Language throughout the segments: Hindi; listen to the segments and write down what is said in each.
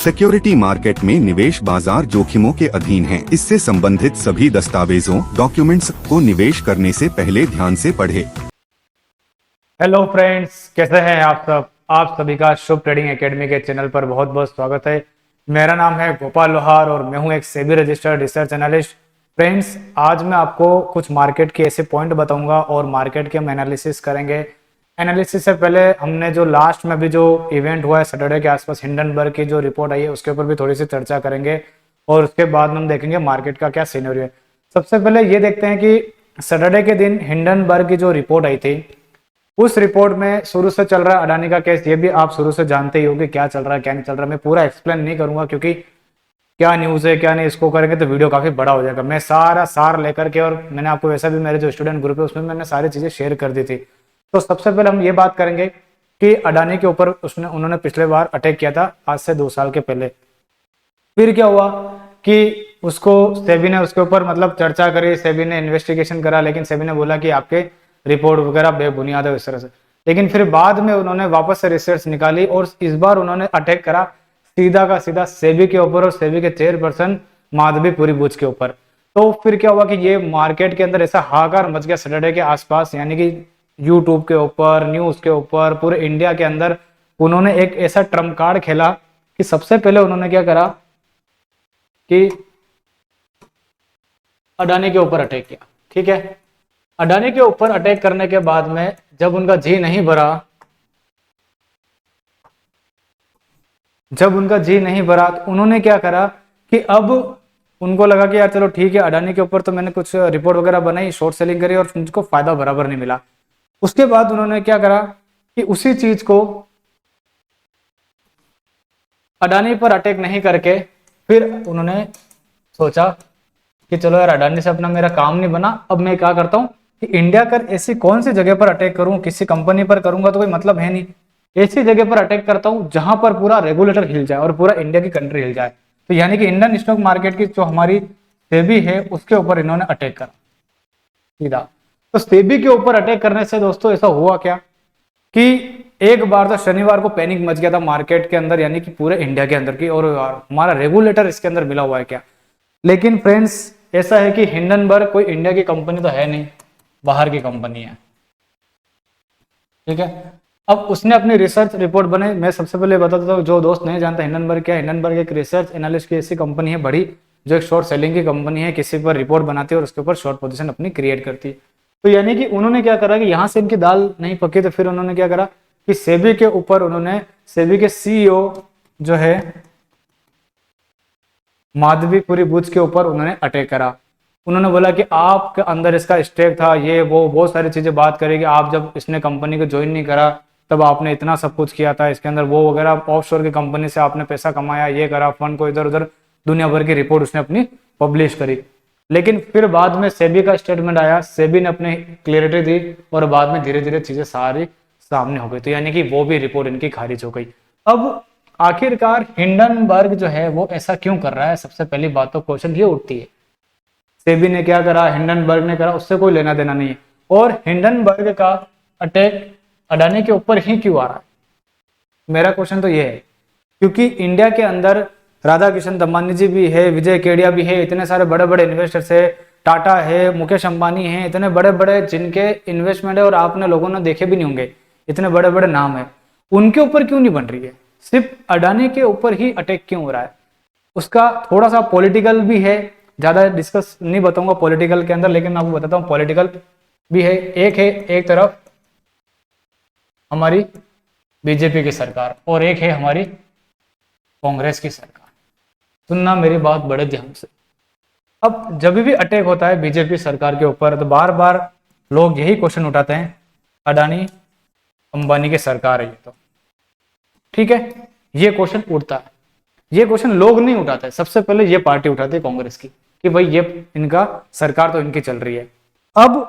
सिक्योरिटी मार्केट में निवेश बाजार जोखिमों के अधीन है। इससे संबंधित सभी दस्तावेजों डॉक्यूमेंट्स को निवेश करने से पहले ध्यान से पढ़ें। हेलो फ्रेंड्स, कैसे हैं आप सब। आप सभी का शुभ ट्रेडिंग एकेडमी के चैनल पर बहुत बहुत स्वागत है। मेरा नाम है गोपाल लोहार और मैं हूं एक SEBI registered research analyst. Friends, आज मैं आपको कुछ मार्केट के ऐसे पॉइंट बताऊंगा और मार्केट के हम एनालिसिस करेंगे। एनालिसिस से पहले हमने जो लास्ट में भी जो इवेंट हुआ है सैटरडे के आसपास, हिंडनबर्ग की जो रिपोर्ट आई है उसके ऊपर भी थोड़ी सी चर्चा करेंगे और उसके बाद हम देखेंगे मार्केट का क्या सिनेरियो है। सबसे पहले ये देखते हैं कि सैटरडे के दिन हिंडनबर्ग की जो रिपोर्ट आई थी उस रिपोर्ट में शुरू से चल रहा है अडानी का केस। ये भी आप शुरू से जानते ही होंगे क्या चल रहा है क्या नहीं चल रहा है। मैं पूरा एक्सप्लेन नहीं करूंगा क्योंकि क्या न्यूज़ है क्या नहीं, इसको करेंगे तो वीडियो काफी बड़ा हो जाएगा। मैं सारा सार लेकर के, और मैंने आपको वैसा भी मेरे जो स्टूडेंट ग्रुप है उसमें मैंने सारी चीजें शेयर कर दी थी। तो सबसे पहले हम ये बात करेंगे कि अडानी के ऊपर उन्होंने पिछले बार अटैक किया था आज से 2 साल के पहले। फिर क्या हुआ कि उसको सेबी ने उसके ऊपर मतलब चर्चा करी, सेबी ने इन्वेस्टिगेशन करा, लेकिन सेबी ने बोला कि आपके रिपोर्ट वगैरह बेबुनियाद है इस तरह से। लेकिन फिर बाद में उन्होंने वापस से रिसर्च निकाली और इस बार उन्होंने अटैक करा सीधा का सीधा सेबी के ऊपर और सेबी के चेयरपर्सन माधवी बुच के ऊपर। तो फिर क्या हुआ कि ये मार्केट के अंदर ऐसा हाहाकार मच गया सैटरडे के आसपास, यानी कि यूट्यूब के ऊपर, न्यूज के ऊपर, पूरे इंडिया के अंदर उन्होंने एक ऐसा ट्रम्प कार्ड खेला कि सबसे पहले उन्होंने क्या करा कि अडानी के ऊपर अटैक किया। ठीक है, अडानी के ऊपर अटैक करने के बाद में जब उनका जी नहीं भरा तो उन्होंने क्या करा कि अब उनको लगा कि यार चलो ठीक है, अडानी के ऊपर तो मैंने कुछ रिपोर्ट वगैरह बनाई, शॉर्ट सेलिंग करी और उनको फायदा बराबर नहीं मिला। उसके बाद उन्होंने क्या करा कि उसी चीज को अडानी पर अटैक नहीं करके फिर उन्होंने सोचा कि चलो यार अडानी से अपना मेरा काम नहीं बना, अब मैं क्या करता हूं कि इंडिया कर ऐसी कौन सी जगह पर अटैक करूं, किसी कंपनी पर करूंगा तो कोई मतलब है नहीं, ऐसी जगह पर अटैक करता हूं जहां पर पूरा रेगुलेटर हिल जाए और पूरा इंडिया की कंट्री हिल जाए। तो यानी कि इंडियन स्टॉक मार्केट की जो हमारी सेबी है उसके ऊपर इन्होंने अटैक करा सीधा। तो सेबी के ऊपर अटैक करने से दोस्तों ऐसा हुआ क्या कि एक बार तो शनिवार को पैनिक मच गया था मार्केट के अंदर, यानी कि पूरे इंडिया के अंदर की, और हमारा रेगुलेटर इसके अंदर मिला हुआ है क्या। लेकिन फ्रेंड्स ऐसा है कि हिंडनबर्ग कोई इंडिया की कंपनी तो है नहीं, बाहर की कंपनी है। ठीक है, अब उसने अपनी रिसर्च रिपोर्ट बनाई। मैं सबसे पहले बताता हूँ, जो दोस्त नहीं जानता हिंडनबर्ग क्या है, हिंडनबर्ग एक रिसर्च एनालिस्ट की ऐसी कंपनी है बड़ी, जो एक शॉर्ट सेलिंग की कंपनी है, किसी पर रिपोर्ट बनाती है और उसके ऊपर शॉर्ट पोजीशन अपनी क्रिएट करती है। तो यानी कि उन्होंने क्या करा कि यहाँ से इनकी दाल नहीं पकी, तो फिर उन्होंने क्या करा कि सेबी के ऊपर उन्होंने, सेबी के सीईओ जो है माधवी बुच के ऊपर उन्होंने अटैक करा। उन्होंने बोला कि आपके अंदर इसका स्टेक था, ये वो बहुत सारी चीजें बात करेगी, आप जब इसने कंपनी को ज्वाइन नहीं करा तब आपने इतना सब कुछ किया था इसके अंदर, वो वगैरह ऑफशोर की कंपनी से आपने पैसा कमाया, ये करा, फंड को इधर उधर, दुनिया भर की रिपोर्ट उसने अपनी पब्लिश करी। लेकिन फिर बाद में सेबी का स्टेटमेंट आया, सेबी ने अपने क्लियरिटी दी और बाद में धीरे धीरे चीजें सारी सामने हो गई। तो यानी कि वो भी रिपोर्ट इनकी खारिज हो गई। अब आखिरकार हिंडनबर्ग जो है वो ऐसा क्यों कर रहा है, सबसे पहली बात तो क्वेश्चन ये उठती है, सेबी ने क्या करा, हिंडनबर्ग ने करा, उससे कोई लेना देना नहीं है। और हिंडनबर्ग का अटैक अडानी के ऊपर ही क्यों आ रहा है, मेरा क्वेश्चन तो ये है। क्योंकि इंडिया के अंदर राधा किशन दमानी जी भी है, विजय केडिया भी है, इतने सारे बड़े बड़े इन्वेस्टर्स है, टाटा है, मुकेश अंबानी है, इतने बड़े बड़े जिनके इन्वेस्टमेंट है और आपने लोगों ने देखे भी नहीं होंगे, इतने बड़े बड़े नाम है, उनके ऊपर क्यों नहीं बन रही है, सिर्फ अडानी के ऊपर ही अटैक क्यों हो रहा है। उसका थोड़ा सा पॉलिटिकल भी है, ज्यादा डिस्कस नहीं बताऊंगा पॉलिटिकल के अंदर, लेकिन मैं आपको बताता हूँ पॉलिटिकल भी है। एक तरफ हमारी बीजेपी की सरकार और एक है हमारी कांग्रेस की सरकार। सुनना मेरी बात बड़े ध्यान से। अब जब भी अटैक होता है बीजेपी सरकार के ऊपर तो बार बार लोग यही क्वेश्चन उठाते हैं, अडानी अंबानी की सरकार है ये तो, ठीक है, ये क्वेश्चन उठता है। ये क्वेश्चन लोग नहीं उठाते, सबसे पहले ये पार्टी उठाती है कांग्रेस की कि भाई ये इनका सरकार तो इनकी चल रही है। अब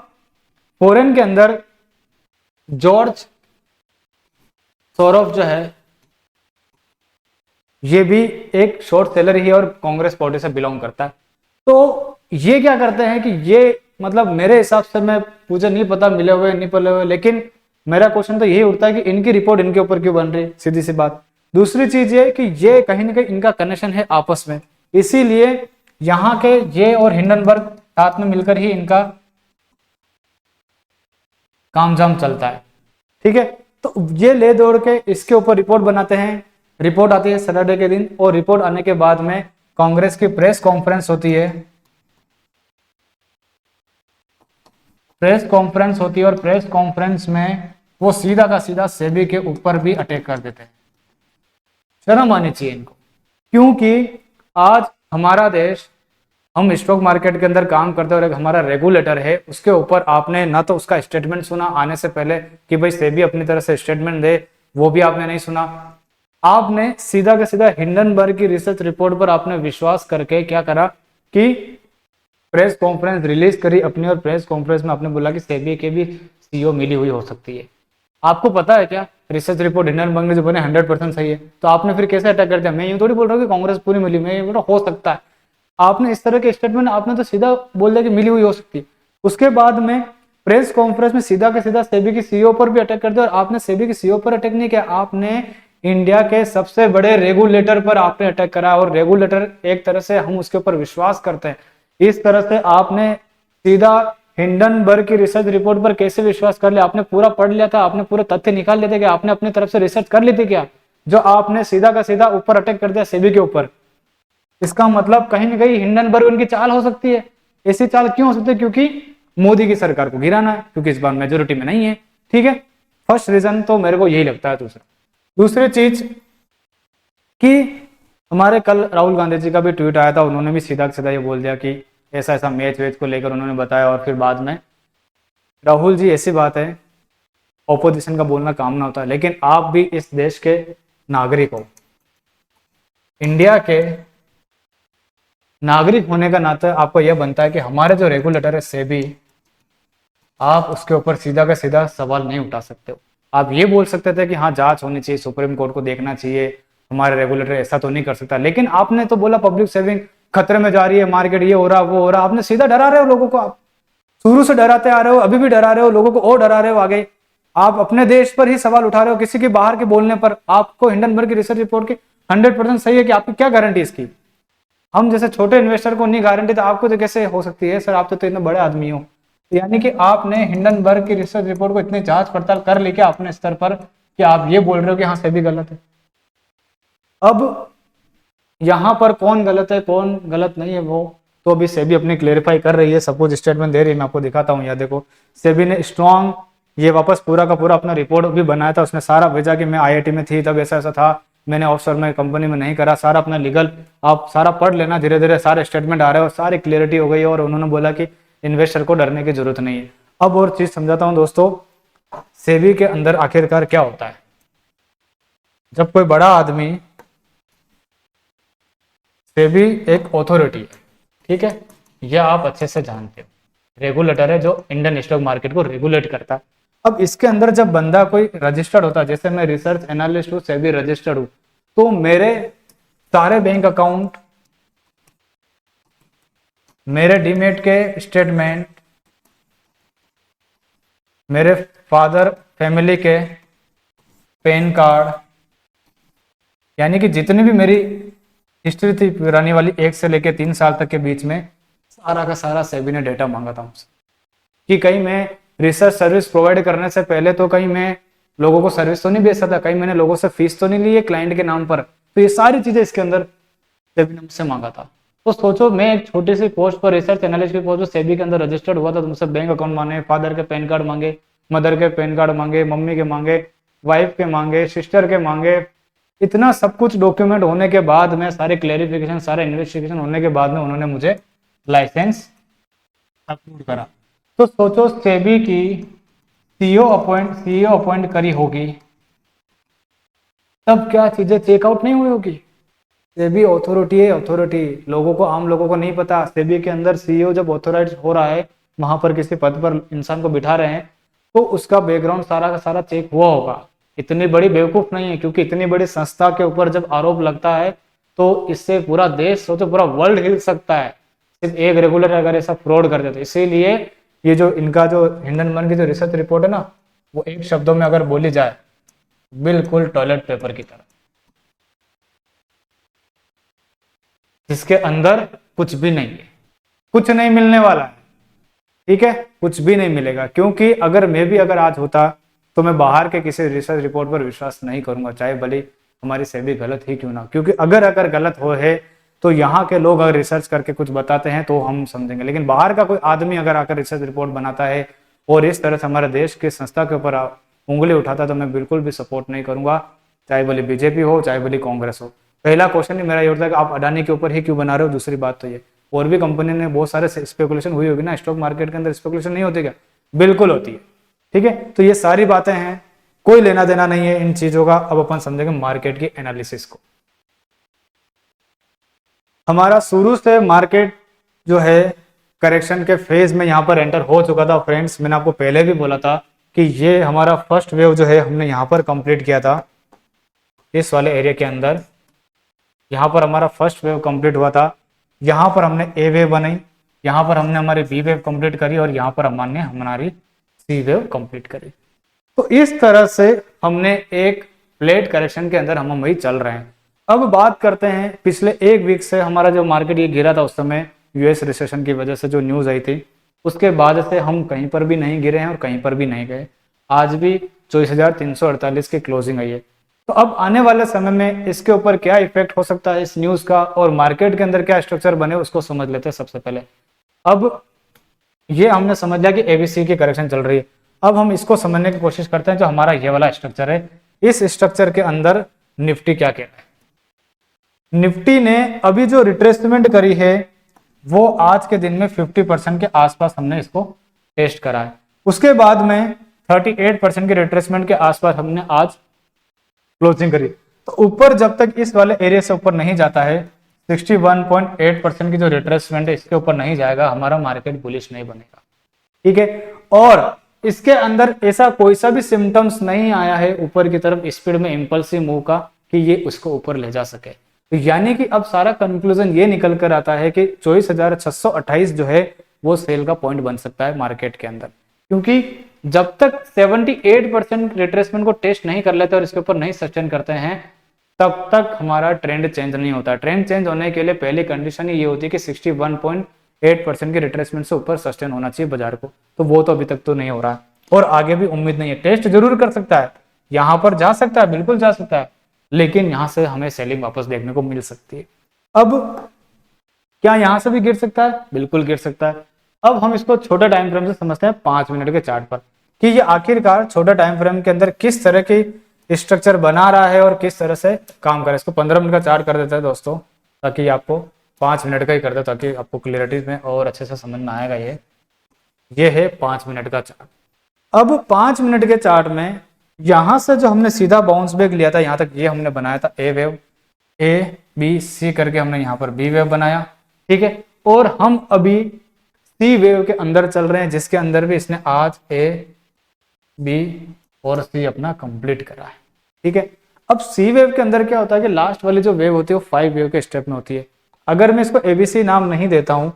फॉरेन के अंदर जॉर्ज सोरोफ जो है ये भी एक शॉर्ट सेलर ही है और कांग्रेस पार्टी से बिलोंग करता है। तो ये क्या करते हैं कि ये मतलब मेरे हिसाब से, मैं मुझे नहीं पता मिले हुए नहीं मिले हुए, लेकिन मेरा क्वेश्चन तो यही उठता है कि इनकी रिपोर्ट इनके ऊपर क्यों बन रही है, सीधी सी बात। दूसरी चीज ये कि ये कहीं ना कहीं इनका कनेक्शन है आपस में, इसीलिए यहाँ के ये और हिंडनबर्ग साथ में मिलकर ही इनका काम जाम चलता है। ठीक है, तो ये ले दौड़ के इसके ऊपर रिपोर्ट बनाते हैं, रिपोर्ट आती है सैटरडे के दिन, और रिपोर्ट आने के बाद में कांग्रेस की प्रेस कॉन्फ्रेंस होती है, और प्रेस कॉन्फ्रेंस में वो सीधा का सीधा सेबी के ऊपर भी अटैक कर देते हैं। शर्म आनी चाहिए इनको, क्योंकि आज हमारा देश, हम स्टॉक मार्केट के अंदर काम करते हैं और एक हमारा रेगुलेटर है, उसके ऊपर आपने ना तो उसका स्टेटमेंट सुना आने से पहले कि भाई सेबी अपनी तरफ से स्टेटमेंट दे, वो भी आपने नहीं सुना। आपने सीधा का सीधा हिंडनबर्ग की रिसर्च रिपोर्ट पर आपने विश्वास करके क्या करा कि प्रेस कॉन्फ्रेंस रिलीज करी अपनी, और प्रेस कॉन्फ्रेंस में आपने बोला कि सेबी के भी सीईओ मिली हुई हो सकती है। आपको पता है क्या रिसर्च रिपोर्ट हिंडनबर्ग ने जो बने 100% सही है, तो आपने फिर कैसे अटैक कर दिया? मैं यूं थोड़ी बोल रहा हूँ कि कांग्रेस पूरी मिली, मैं ये बोल रहा हूँ हो सकता है। आपने इस तरह के स्टेटमेंट आपने तो सीधा बोल दिया कि मिली हुई हो सकती है, उसके बाद में प्रेस कॉन्फ्रेंस में सीधा के सीधा सेबी की सीईओ पर भी अटैक कर दिया। और आपने सेबी की सीईओ पर अटैक नहीं किया, आपने इंडिया के सबसे बड़े रेगुलेटर पर आपने अटैक करा, और रेगुलेटर एक तरह से हम उसके ऊपर विश्वास करते हैं। इस तरह से आपने सीधा हिंडनबर्ग की रिसर्च रिपोर्ट पर कैसे विश्वास कर लिया? आपने पूरा पढ़ लिया था, आपने पूरे तथ्य निकाल लिए थे कि आपने अपनी तरफ से रिसर्च कर ली थी क्या, जो आपने सीधा का सीधा ऊपर अटैक कर दिया सेबी के ऊपर? इसका मतलब कहीं ना कहीं हिंडनबर्ग उनकी चाल हो सकती है। ऐसी चाल क्यों हो सकती है? क्योंकि मोदी की सरकार को गिराना है, क्योंकि इस बार मेजोरिटी में नहीं है। ठीक है, फर्स्ट रीजन तो मेरे को यही लगता है। दूसरी चीज कि हमारे कल राहुल गांधी जी का भी ट्वीट आया था, उन्होंने भी सीधा सीधा ये बोल दिया कि ऐसा ऐसा मैच वेच को लेकर उन्होंने बताया, और फिर बाद में राहुल जी, ऐसी बात है ऑपोजिशन का बोलना काम ना होता है, लेकिन आप भी इस देश के नागरिक हो, इंडिया के नागरिक होने का नाते आपको यह बनता है कि हमारे जो रेगुलेटर है सेबी, आप उसके ऊपर सीधा का सीधा सवाल नहीं उठा सकते हो। आप ये बोल सकते थे कि हाँ जांच होनी चाहिए, सुप्रीम कोर्ट को देखना चाहिए, हमारे रेगुलेटर ऐसा तो नहीं कर सकता, लेकिन आपने तो बोला पब्लिक सेविंग खतरे में जा रही है, मार्केट ये हो रहा वो हो रहा, आपने सीधा डरा रहे हो लोगों को। आप शुरू से डराते आ रहे हो, अभी भी डरा रहे हो लोगों को, और डरा रहे हो आगे। आप अपने देश पर ही सवाल उठा रहे हो, किसी के बाहर के बोलने पर। आपको हिंडनबर्ग की रिसर्च रिपोर्ट की 100% सही है कि आपकी क्या गारंटी इसकी? हम जैसे छोटे इन्वेस्टर को नहीं गारंटी, तो आपको तो कैसे हो सकती है? सर आप तो इतने बड़े आदमी हो। यानी कि आपने हिंडनबर्ग की रिसर्च रिपोर्ट को इतनी जांच पड़ताल कर ली क्या अपने स्तर पर कि आप ये बोल रहे हो कि हाँ सेबी गलत है? अब यहां पर कौन गलत है कौन गलत नहीं है वो तो अभी सेबी अपनी क्लेरिफाई कर रही है, सब कुछ स्टेटमेंट दे रही है। मैं आपको दिखाता हूँ, या देखो सेबी ने स्ट्रॉन्ग ये वापस पूरा का पूरा अपना रिपोर्ट भी बनाया था, उसने सारा भेजा कि मैं आईआईटी में थी तब ऐसा ऐसा था, मैंने ऑफशोर में कंपनी में नहीं करा, सारा अपना लीगल आप सारा पढ़ लेना, धीरे धीरे सारे स्टेटमेंट आ रहे हैं और सारी क्लियरिटी हो गई है। और उन्होंने बोला कि इन्वेस्टर को डरने की जरूरत नहीं है। अब और चीज समझाता हूँ दोस्तों, सेबी के अंदर आखिरकार क्या होता है। जब कोई बड़ा आदमी, सेबी एक ऑथोरिटी है, ठीक है, यह आप अच्छे से जानते हो, रेगुलेटर है जो इंडियन स्टॉक मार्केट को रेगुलेट करता है। अब इसके अंदर जब बंदा कोई रजिस्टर्ड होता है, जैसे मैं रिसर्च एनालिस्ट हूँ, सेबी रजिस्टर्ड हूँ, तो मेरे सारे बैंक अकाउंट, मेरे डीमेट के स्टेटमेंट, मेरे फादर फैमिली के पैन कार्ड, यानी कि जितनी भी मेरी हिस्ट्री थी पुरानी वाली 1 से लेकर 3 साल तक के बीच में, सारा का सारा सेबी ने डेटा मांगा था मुझसे कि कहीं मैं रिसर्च सर्विस प्रोवाइड करने से पहले तो कहीं मैं लोगों को सर्विस तो नहीं बेच सकता, कहीं मैंने लोगों से फीस तो नहीं ली है क्लाइंट के नाम पर। तो ये सारी चीजें इसके अंदर सेबी ने मुझसे मांगा था। तो सोचो, मैं एक छोटी सी पोस्ट पर, रिसर्च एनालिस्ट की पोस्ट पर सेबी के अंदर रजिस्टर्ड हुआ था, तो मुझसे बैंक अकाउंट मांगे, फादर के पैन कार्ड मांगे, मदर के पैन कार्ड मांगे, मम्मी के मांगे, वाइफ के मांगे, सिस्टर के मांगे। इतना सब कुछ डॉक्यूमेंट होने के बाद में, सारे क्लेरिफिकेशन, सारे इन्वेस्टिगेशन होने के बाद में उन्होंने मुझे लाइसेंस अप्रूव करा। तो सोचो, सेबी की सीईओ अपॉइंट करी होगी, तब क्या चीजें चेकआउट नहीं हुई होगी? सेबी ऑथोरिटी है, अथॉरिटी लोगों को, आम लोगों को नहीं पता। सेबी के अंदर सीईओ जब ऑथोराइज हो रहा है, वहां पर किसी पद पर इंसान को बिठा रहे हैं, तो उसका बैकग्राउंड सारा का सारा चेक हुआ होगा। इतनी बड़ी बेवकूफ नहीं है, क्योंकि इतनी बड़ी संस्था के ऊपर जब आरोप लगता है तो इससे पूरा देश, सोचो पूरा वर्ल्ड हिल सकता है, सिर्फ एक रेगुलेटर अगर ऐसा फ्रॉड कर देते। इसीलिए ये जो इनका जो हिंडनबर्ग की जो रिसर्च रिपोर्ट है ना, वो एक शब्दों में अगर बोली जाए, बिल्कुल टॉयलेट पेपर की तरह। जिसके अंदर कुछ भी नहीं है, कुछ नहीं मिलने वाला है। ठीक है, कुछ भी नहीं मिलेगा, क्योंकि अगर मैं भी अगर आज होता तो मैं बाहर के किसी रिसर्च रिपोर्ट पर विश्वास नहीं करूंगा, चाहे भले हमारी सेबी गलत ही क्यों ना हो। क्योंकि अगर गलत हो है तो यहाँ के लोग अगर रिसर्च करके कुछ बताते हैं तो हम समझेंगे, लेकिन बाहर का कोई आदमी अगर आकर रिसर्च रिपोर्ट बनाता है और इस तरह से हमारे देश की संस्था के ऊपर उंगली उठाता है तो मैं बिल्कुल भी सपोर्ट नहीं करूंगा, चाहे भले बीजेपी हो चाहे भले कांग्रेस हो। पहला क्वेश्चन ही मेरा ये होता है कि आप अडानी के ऊपर ही क्यों बना रहे हो। दूसरी बात तो ये, और भी कंपनी ने बहुत सारे स्पेकुलेशन हुई होगी ना, स्टॉक मार्केट के अंदर स्पेकुलेशन नहीं होती क्या? बिल्कुल होती है। ठीक है, तो ये सारी बातें हैं, कोई लेना देना नहीं है इन चीजों का। अब अपन समझेंगे मार्केट की एनालिसिस को। हमारा शुरू से मार्केट जो है करेक्शन के फेज में यहाँ पर एंटर हो चुका था फ्रेंड्स। मैंने आपको पहले भी बोला था कि ये हमारा फर्स्ट वेव जो है हमने यहाँ पर कंप्लीट किया था, इस वाले एरिया के अंदर। यहाँ पर हमारा फर्स्ट वेव कंप्लीट हुआ था, यहाँ पर हमने ए वेव बनाई, यहाँ पर हमने हमारी बी वेव कंप्लीट करी और यहाँ पर हमने हमारी सी वेव कंप्लीट करी। तो इस तरह से हमने एक फ्लैट करेक्शन के अंदर हम वही चल रहे हैं। अब बात करते हैं पिछले एक वीक से हमारा जो मार्केट ये गिरा था, उस समय यूएस रिसेशन की वजह से जो न्यूज आई थी, उसके बाद से हम कहीं पर भी नहीं गिरे हैं और कहीं पर भी नहीं गए। आज भी 24,348 की क्लोजिंग आई है। तो अब आने वाले समय में इसके ऊपर क्या इफेक्ट हो सकता है इस न्यूज का, और मार्केट के अंदर क्या स्ट्रक्चर बने उसको समझ लेते हैं सबसे पहले। अब ये हमने समझ लिया कि एबीसी की करेक्शन चल रही है। अब हम इसको समझने की कोशिश करते हैं, जो हमारा ये वाला स्ट्रक्चर है, इस स्ट्रक्चर के अंदर निफ्टी क्या कह रहा है। निफ्टी ने अभी जो रिट्रेसमेंट करी है वो आज के दिन में 50% के आसपास हमने इसको टेस्ट करा है। उसके बाद में 38% के रिट्रेसमेंट के आसपास हमने आज क्लोजिंग करी। तो ऊपर जब तक इस वाले एरिया से ऊपर नहीं जाता है, 61.8% की जो रिट्रेसमेंट है इसके ऊपर नहीं जाएगा, हमारा मार्केट बुलिश नहीं बनेगा। ठीक है, और इसके अंदर ऐसा कोई सा भी सिम्टम्स नहीं आया है ऊपर की तरफ स्पीड में इंपल्सिव मूव का कि ये उसको ऊपर ले जा सके। तो यानी कि अब सारा कंक्लूजन ये निकल कर आता है कि 24,628 जो है वो सेल का पॉइंट बन सकता है मार्केट के अंदर, क्योंकि जब तक 78% रिट्रेसमेंट को टेस्ट नहीं कर लेते और इसके ऊपर नहीं सस्टेन करते हैं तब तक हमारा ट्रेंड चेंज नहीं होता। ट्रेंड चेंज होने के लिए पहली कंडीशन ये होती है कि 61.8% के रिट्रेसमेंट से ऊपर सस्टेन होना चाहिए बाजार को, तो वो तो अभी तक तो नहीं हो रहा है और आगे भी उम्मीद नहीं है। टेस्ट जरूर कर सकता है, यहां पर जा सकता है, बिल्कुल जा सकता है, लेकिन यहां से हमें सेलिंग वापस देखने को मिल सकती है। अब क्या यहां से भी गिर सकता है? बिल्कुल गिर सकता है। अब हम इसको छोटे टाइम फ्रेम से समझते हैं 5 मिनट के चार्ट पर, कि ये आखिरकार छोटे टाइम फ्रेम के अंदर किस तरह की स्ट्रक्चर बना रहा है और किस तरह से काम कर रहा है। इसको 15 मिनट का चार्ट कर देता है दोस्तों, ताकि आपको 5 मिनट का ही कर दे, ताकि आपको क्लियरिटी में और अच्छे से समझ में आएगा। ये है 5 मिनट का चार्ट। अब 5 मिनट के चार्ट में यहां से जो हमने सीधा बाउंस बैक लिया था यहां तक, ये हमने बनाया था ए वेव, ए बी सी करके हमने यहां पर बी वेव बनाया। ठीक है, और हम अभी सी वेव के अंदर चल रहे हैं, जिसके अंदर भी इसने आज ए बी और सी अपना कंप्लीट करा है। ठीक है, अब सी वेव के अंदर क्या होता है कि लास्ट वाली जो वेव होती है वो 5 वेव के स्टेप में होती है। अगर मैं इसको एबीसी नाम नहीं देता हूं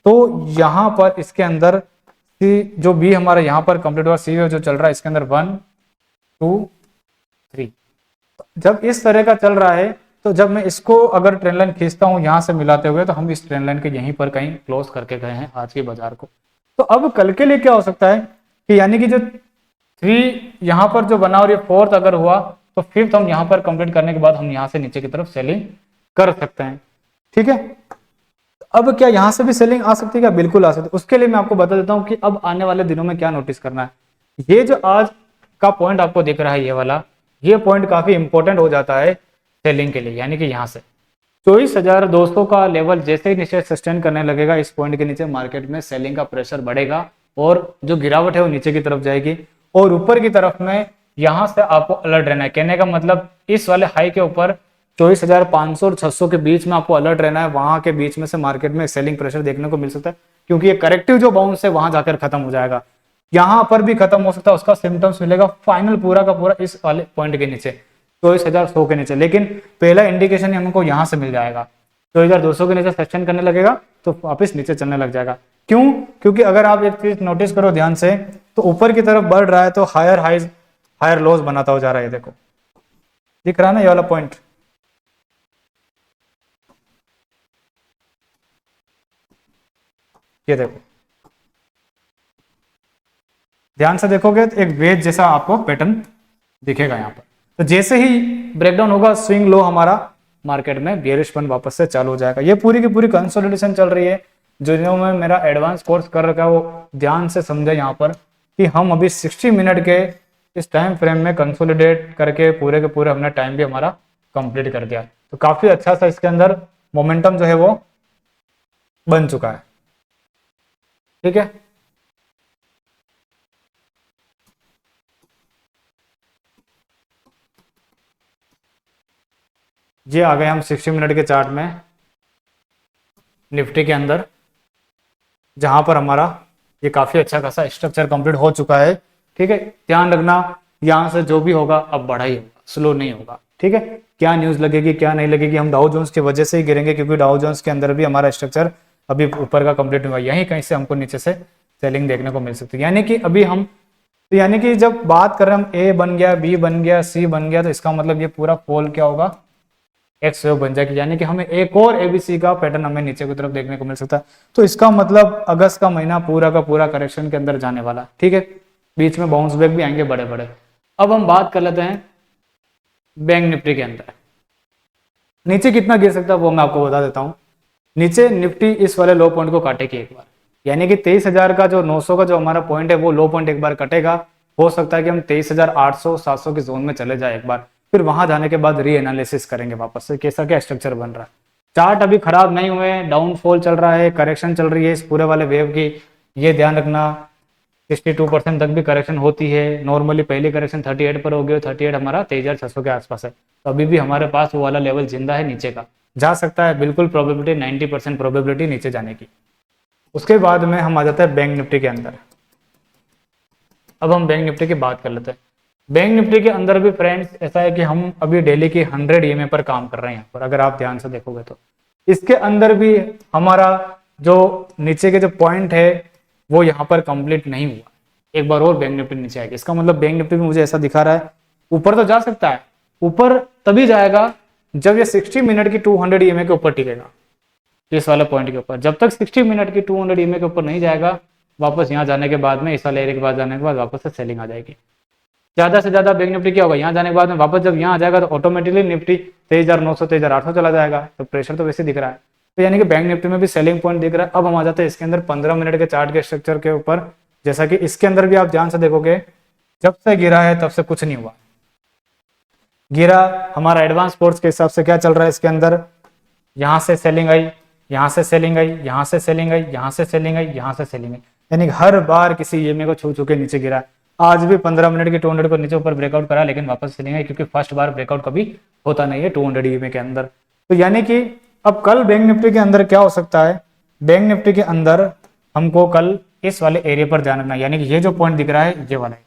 तो यहां पर इसके अंदर सी जो बी हमारा यहां पर कंप्लीट हुआ, सी वेव जो चल रहा है इसके अंदर 1 2 3, जब इस तरह का चल रहा है तो जब मैं इसको अगर ट्रेंड लाइन खींचता हूं यहां से मिलाते हुए, तो हम इस ट्रेंड लाइन के यहीं पर कहीं क्लोज करके गए हैं आज के बाजार को। तो अब कल के लिए क्या हो सकता है कि यानी कि जो 3 यहां पर जो बना और ये 4th अगर हुआ तो 5th हम यहां पर कंप्लीट करने के बाद हम यहां से नीचे की तरफ सेलिंग कर सकते हैं। ठीक है, अब क्या यहां से भी सेलिंग आ सकती है क्या? बिल्कुल आ सकती है। उसके लिए मैं आपको बता देता हूं कि अब आने वाले दिनों में क्या नोटिस करना है। ये जो आज का पॉइंट आपको दिख रहा है ये वाला, ये पॉइंट काफी इंपॉर्टेंट हो जाता है सेलिंग के लिए। यानी कि यहां से 24,200 का लेवल जैसे ही नीचे सस्टेन करने लगेगा, इस पॉइंट के नीचे मार्केट में सेलिंग का प्रेशर बढ़ेगा और जो गिरावट है वो नीचे की तरफ जाएगी। और ऊपर की तरफ में यहां से आपको अलर्ट रहना है। कहने का मतलब इस वाले हाई के ऊपर 24,500 और 600 के बीच में आपको अलर्ट रहना है। वहां के बीच में से मार्केट में सेलिंग प्रेशर देखने को मिल सकता है, क्योंकि ये करेक्टिव जो बाउंस है वहां जाकर खत्म हो जाएगा। यहां पर भी खत्म हो सकता है, उसका सिम्टम्स मिलेगा फाइनल पूरा का पूरा इस वाले पॉइंट के नीचे 24,100 के नीचे। लेकिन पहला इंडिकेशन हमको यहां से मिल जाएगा, 24,200 के नीचे सस्टेन करने लगेगा तो वापस नीचे चलने लग जाएगा। क्यों? क्योंकि अगर आप एक चीज नोटिस करो ध्यान से, तो ऊपर की तरफ बढ़ रहा है तो हायर हाइज हायर लोज बनाता हो जा रहा है। देखो दिख रहा है ना ये वाला पॉइंट, ये देखो, ध्यान से देखोगे तो एक वेज जैसा आपको पैटर्न दिखेगा यहाँ पर। तो जैसे ही ब्रेकडाउन होगा, स्विंग लो हमारा मार्केट में बेयरिशपन वापस से चालू हो जाएगा। ये पूरी की पूरी कंसोलिडेशन चल रही है। जिन्होंने मेरा एडवांस कोर्स कर रखा है वो ध्यान से समझे यहाँ पर कि हम अभी 60 मिनट के इस टाइम फ्रेम में कंसोलिडेट करके पूरे के पूरे हमने टाइम भी हमारा कंप्लीट कर दिया। तो काफी अच्छा सा इसके अंदर मोमेंटम जो है वो बन चुका है। ठीक है, ये आ गए हम 60 मिनट के चार्ट में निफ्टी के अंदर, जहां पर हमारा ये काफी अच्छा खासा स्ट्रक्चर कंप्लीट हो चुका है। ठीक है, ध्यान रखना यहां से जो भी होगा अब बड़ा ही होगा, स्लो नहीं होगा। ठीक है, क्या न्यूज लगेगी क्या नहीं लगेगी, हम डाउ जोन्स की वजह से ही गिरेंगे, क्योंकि डाउ जोन्स के अंदर भी हमारा स्ट्रक्चर अभी ऊपर का कंप्लीट हुआ, यहीं कहीं से हमको नीचे से सेलिंग देखने को मिल सकती है। यानी कि अभी हम, तो यानी कि जब बात कर रहे हैं हम ए बन गया, बी बन गया, सी बन गया, तो इसका मतलब ये पूरा फॉल क्या होगा, एक्स वेव बन जाएगी। यानी कि हमें एक और एबीसी का पैटर्न हमें नीचे की तरफ देखने को मिल सकता है। तो इसका मतलब अगस्त का महीना पूरा का पूरा करेक्शन के अंदर जाने वाला। ठीक है, बीच में बाउंस बैक भी आएंगे बड़े बड़े। अब हम बात कर लेते हैं बैंक निफ्टी के अंदर नीचे कितना गिर सकता है वो मैं आपको बता देता हूं। नीचे निफ्टी इस वाले लो पॉइंट को काटेगी एक बार, यानी कि 23,000 का जो 900 का जो हमारा पॉइंट है वो लो पॉइंट एक बार कटेगा। हो सकता है कि हम 23,800 700 के जोन में चले जाए एक बार, फिर वहां जाने के बाद री एनालिसिस करेंगे वापस से कैसा क्या स्ट्रक्चर बन रहा है। चार्ट अभी खराब नहीं हुए, डाउनफॉल चल रहा है, करेक्शन चल रही है इस पूरे वाले वेव की, ये ध्यान रखना। 62% तक भी करेक्शन होती है। नॉर्मली पहली करेक्शन 38 पर हो गई, 38 हमारा 23,600 के आसपास है। तो अभी भी हमारे पास वो वाला लेवल जिंदा है, नीचे का जा सकता है, बिल्कुल प्रोबेबिलिटी 90% प्रोबेबिलिटी नीचे जाने की। उसके बाद में हम आ जाते हैं बैंक निफ्टी के अंदर। अब हम बैंक निफ्टी की बात कर लेते हैं। बैंक निफ्टी के अंदर भी फ्रेंड्स ऐसा है कि हम अभी डेली की 100 ईएमए पर काम कर रहे हैं यहाँ पर, अगर आप ध्यान से देखोगे तो इसके अंदर भी हमारा जो नीचे के जो पॉइंट है वो यहाँ पर कंप्लीट नहीं हुआ। एक बार और बैंक निफ्टी नीचे आएगी, इसका मतलब बैंक निफ्टी में मुझे ऐसा दिखा रहा है ऊपर तो जा सकता है, ऊपर तभी जाएगा जब ये 60 मिनट की 200 ईएमए के ऊपर टिकेगा, इस वाले पॉइंट के ऊपर। जब तक 60 मिनट की 200 ईएमए के ऊपर नहीं जाएगा, वापस यहाँ जाने के बाद में, इस वाले एरिया के बाद जाने के बाद वापस से सेलिंग आ जाएगी। ज्यादा से ज्यादा बैंक निफ्टी क्या होगा, यहाँ जाने के बाद में वापस जब यहाँ आ जाएगा तो ऑटोमेटिकली निफ्टी 23,900 23,800 चला जाएगा। तो प्रेशर तो वैसे दिख रहा है, तो यानी कि बैंक निफ्टी में भी सेलिंग पॉइंट दिख रहा है। अब हम आ जाते हैं इसके अंदर 15 मिनट के चार्ट के स्ट्रक्चर के ऊपर। जैसा कि इसके अंदर भी आप ध्यान से देखोगे, जब से गिरा है तब से कुछ नहीं हुआ। गिरा हमारा एडवांस कोर्स के हिसाब से क्या चल रहा है इसके अंदर, यहाँ से सेलिंग आई, यहाँ से सेलिंग आई, यहाँ से सेलिंग आई, यहाँ से सेलिंग आई, यहाँ से सेलिंग आई, यानी हर बार किसी ईएमए को छू के नीचे गिरा। आज भी 15 मिनट की 200 को नीचे ऊपर ब्रेकआउट करा, लेकिन वापस सेलिंग आई, क्योंकि फर्स्ट बार ब्रेकआउट कभी होता नहीं है 200 ईएमए के अंदर। तो यानी कि अब कल बैंक निफ्टी के अंदर क्या हो सकता है, बैंक निफ्टी के अंदर हमको कल इस वाले एरिया पर ध्यान रखना, यानी कि ये जो पॉइंट दिख रहा है ये वाला है।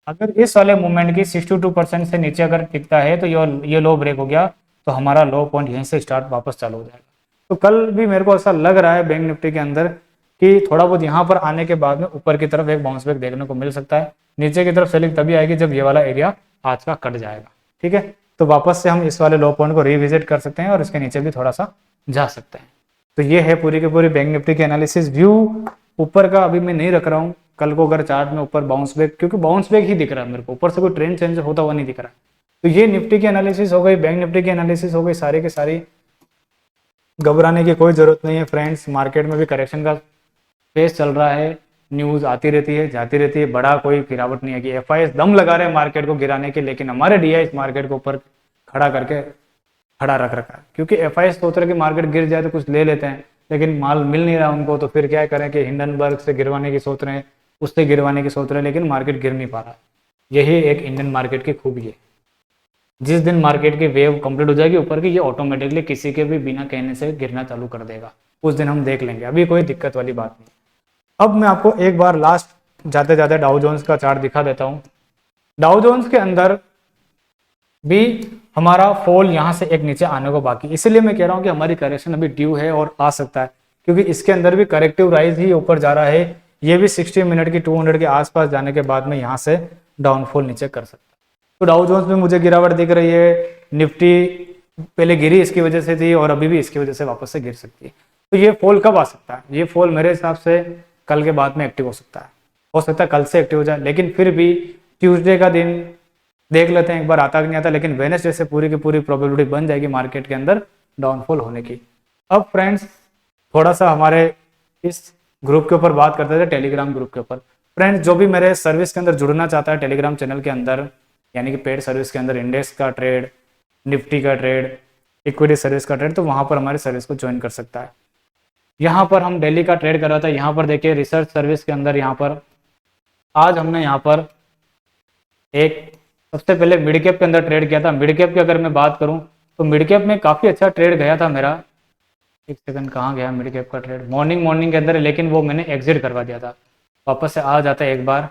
अगर इस वाले मूवमेंट की 62% से नीचे अगर टिकता है तो ये लो ब्रेक हो गया, तो हमारा लो पॉइंट यहीं से स्टार्ट वापस चालू हो जाएगा। तो कल भी मेरे को ऐसा लग रहा है बैंक निफ्टी के अंदर कि थोड़ा बहुत यहाँ पर आने के बाद में ऊपर की तरफ एक बाउंस बैक देखने को मिल सकता है। नीचे की तरफ सेलिंग तभी आएगी जब ये वाला एरिया आज का कट जाएगा। ठीक है, तो वापस से हम इस वाले लो पॉइंट को रिविजिट कर सकते हैं और इसके नीचे भी थोड़ा सा जा सकते हैं। तो ये है पूरी की पूरी बैंक निफ्टी की एनालिसिस। व्यू ऊपर का अभी मैं नहीं रख रहा हूँ, कल को अगर चार्ट में ऊपर बाउंस बैक, क्योंकि बाउंस बैक ही दिख रहा है मेरे को, ऊपर से कोई ट्रेंड चेंज होता हुआ नहीं दिख रहा है। तो ये निफ्टी की एनालिसिस हो गई, बैंक निफ्टी की एनालिसिस हो गई, सारी की सारी। घबराने की कोई जरूरत नहीं है फ्रेंड्स, मार्केट में भी करेक्शन का फेस चल रहा है, न्यूज आती रहती है जाती रहती है, बड़ा कोई गिरावट नहीं है कि एफआईएस दम लगा रहे हैं मार्केट को गिराने के, लेकिन हमारे डीआई इस मार्केट को ऊपर खड़ा करके खड़ा रख रखा है। क्योंकि एफआईएस सोच रहे कि मार्केट गिर जाए तो कुछ ले लेते हैं, लेकिन माल मिल नहीं रहा उनको, तो फिर क्या करें कि हिंडनबर्ग से गिरवाने की सोच रहे हैं, उससे गिरवाने की सोच रहे हैं, लेकिन मार्केट गिर नहीं पा रहा। यही एक इंडियन मार्केट की खूबी है। जिस दिन मार्केट की वेव कंप्लीट हो जाएगी ऊपर की, ये ऑटोमेटिकली किसी के भी बिना कहने से गिरना चालू कर देगा, उस दिन हम देख लेंगे, अभी कोई दिक्कत वाली बात नहीं। अब मैं आपको एक बार लास्ट जाते जाते डाउ जोन्स का चार्ट दिखा देता हूं। डाउ जोन्स के अंदर भी हमारा फॉल यहां से एक नीचे आने को बाकी, इसलिए मैं कह रहा हूं कि हमारी करेक्शन अभी ड्यू है और आ सकता है, क्योंकि इसके अंदर भी करेक्टिव राइज ही ऊपर जा रहा है। ये भी 60 मिनट की 200 के आसपास जाने के बाद में यहां से डाउनफॉल नीचे कर सकता है। तो डाउ जोन्स में मुझे गिरावट दिख रही है, निफ्टी पहले गिरी इसकी वजह से थी और अभी भी इसकी वजह से वापस से गिर सकती है। तो ये फॉल कब आ सकता है? ये फॉल मेरे हिसाब से कल के बाद में एक्टिव हो सकता है कल से एक्टिव हो जाए, लेकिन फिर भी ट्यूसडे का दिन देख लेते हैं एक बार आता कि नहीं आता, लेकिन वेडनेसडे से पूरी की पूरी प्रोबेबिलिटी बन जाएगी मार्केट के अंदर डाउनफॉल होने की। अब फ्रेंड्स थोड़ा सा हमारे इस ग्रुप के ऊपर बात करते थे, टेलीग्राम ग्रुप के ऊपर। फ्रेंड्स जो भी मेरे सर्विस के अंदर जुड़ना चाहता है टेलीग्राम चैनल के अंदर, यानी कि पेड सर्विस के अंदर इंडेक्स का ट्रेड, निफ्टी का ट्रेड, इक्विटी सर्विस का ट्रेड, तो वहाँ पर हमारे सर्विस को ज्वाइन कर सकता है। यहाँ पर हम डेली का ट्रेड कर रहा था। यहाँ पर देखिए रिसर्च सर्विस के अंदर यहाँ पर आज हमने यहाँ पर एक सबसे पहले मिड कैप के अंदर ट्रेड किया था। मिड कैप की अगर मैं बात करूँ तो मिड कैप में काफ़ी अच्छा ट्रेड गया था मेरा। एक सेकंड, कहाँ गया मिड कैप का ट्रेड? मॉर्निंग के अंदर, लेकिन वो मैंने एग्जिट करवा दिया था। वापस से आ जाता है एक बार।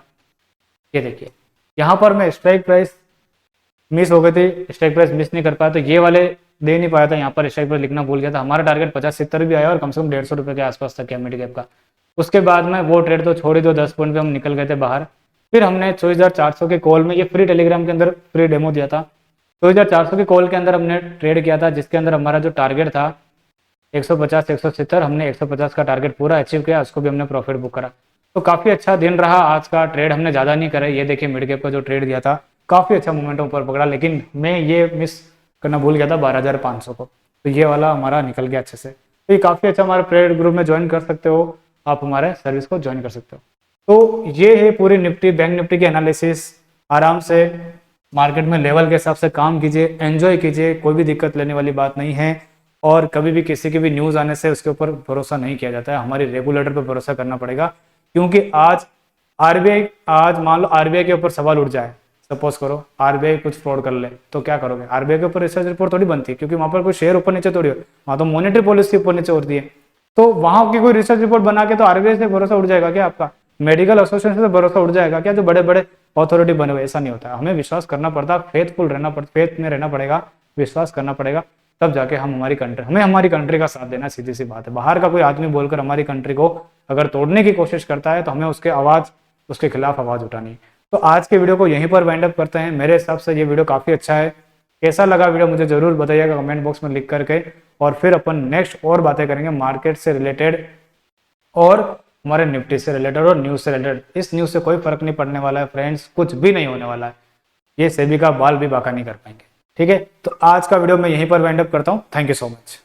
ये देखिए यहाँ पर मैं स्ट्राइक प्राइस मिस हो गई थी, स्ट्राइक प्राइस मिस नहीं कर पाया, तो ये वाले दे नहीं पाया था। यहाँ पर स्ट्राइक प्राइस लिखना भूल गया था। हमारा टारगेट 50-70 भी आया और कम से कम 150 रुपये के आसपास तक गया मिड कैप का। उसके बाद में वो ट्रेड तो छोड़ ही दो, 10 पॉइंट पे हम निकल गए थे बाहर। फिर हमने 24,400 के कॉल में, ये फ्री टेलीग्राम के अंदर फ्री डेमो दिया था, 24,400 के कॉल के अंदर हमने ट्रेड किया था, जिसके अंदर हमारा जो टारगेट था 150 170, हमने 150 का टारगेट पूरा अचीव किया, उसको भी हमने प्रॉफिट बुक करा। तो काफ़ी अच्छा दिन रहा आज का। ट्रेड हमने ज़्यादा नहीं करे। ये देखिए मिड कैप का जो ट्रेड दिया था काफ़ी अच्छा मोमेंटम ऊपर पकड़ा, लेकिन मैं ये मिस करना भूल गया था 12,500 को, तो ये वाला हमारा निकल गया अच्छे से। तो ये काफ़ी अच्छा, हमारे ट्रेड ग्रुप में ज्वाइन कर सकते हो आप, हमारे सर्विस को ज्वाइन कर सकते हो। तो ये है पूरी निफ्टी बैंक निफ्टी की एनालिसिस। आराम से मार्केट में लेवल के हिसाब से काम कीजिए, एंजॉय कीजिए, कोई भी दिक्कत लेने वाली बात नहीं है। और कभी भी किसी की भी न्यूज़ आने से उसके ऊपर भरोसा नहीं किया जाता है, हमारी रेगुलेटर पर भरोसा करना पड़ेगा। क्योंकि आज आरबीआई, आज मान लो आरबीआई के ऊपर सवाल उठ जाए, सपोज करो आरबीआई कुछ फ्रॉड कर ले, तो क्या करोगे? आरबीआई के ऊपर रिसर्च रिपोर्ट थोड़ी बनती है, क्योंकि वहाँ पर कोई शेयर ऊपर नीचे थोड़ी हो, वहाँ तो मॉनेटरी पॉलिसी ऊपर नीचे होती है। तो वहाँ की कोई रिसर्च रिपोर्ट बना के तो आरबीआई से भरोसा उठ जाएगा क्या आपका? मेडिकल एसोसिएशन से भरोसा उठ जाएगा क्या, जो बड़े बड़े अथॉरिटी बने हुए? ऐसा नहीं होता है। हमें विश्वास करना पड़ता है, फेथफुल रहना पड़ता, फेथ में रहना पड़ेगा, विश्वास करना पड़ेगा, तब जाके हम हमें हमारी कंट्री का साथ देना, सीधी सी बात है। बाहर का कोई आदमी बोलकर हमारी कंट्री को अगर तोड़ने की कोशिश करता है तो हमें उसके खिलाफ आवाज उठानी है। तो आज के वीडियो को यहीं पर वाइंड अप करते हैं। मेरे हिसाब से ये वीडियो काफी अच्छा है। कैसा लगा वीडियो मुझे जरूर बताइएगा कमेंट बॉक्स में लिख करके, और फिर अपन नेक्स्ट और बातें करेंगे मार्केट से रिलेटेड और हमारे निफ्टी से रिलेटेड और न्यूज से रिलेटेड। इस न्यूज से कोई फर्क नहीं पड़ने वाला है फ्रेंड्स, कुछ भी नहीं होने वाला है। ये सेबी का बाल भी बाका नहीं कर पाएंगे। ठीक है, तो आज का वीडियो मैं यहीं पर वाइंड अप करता हूँ। Thank you so much.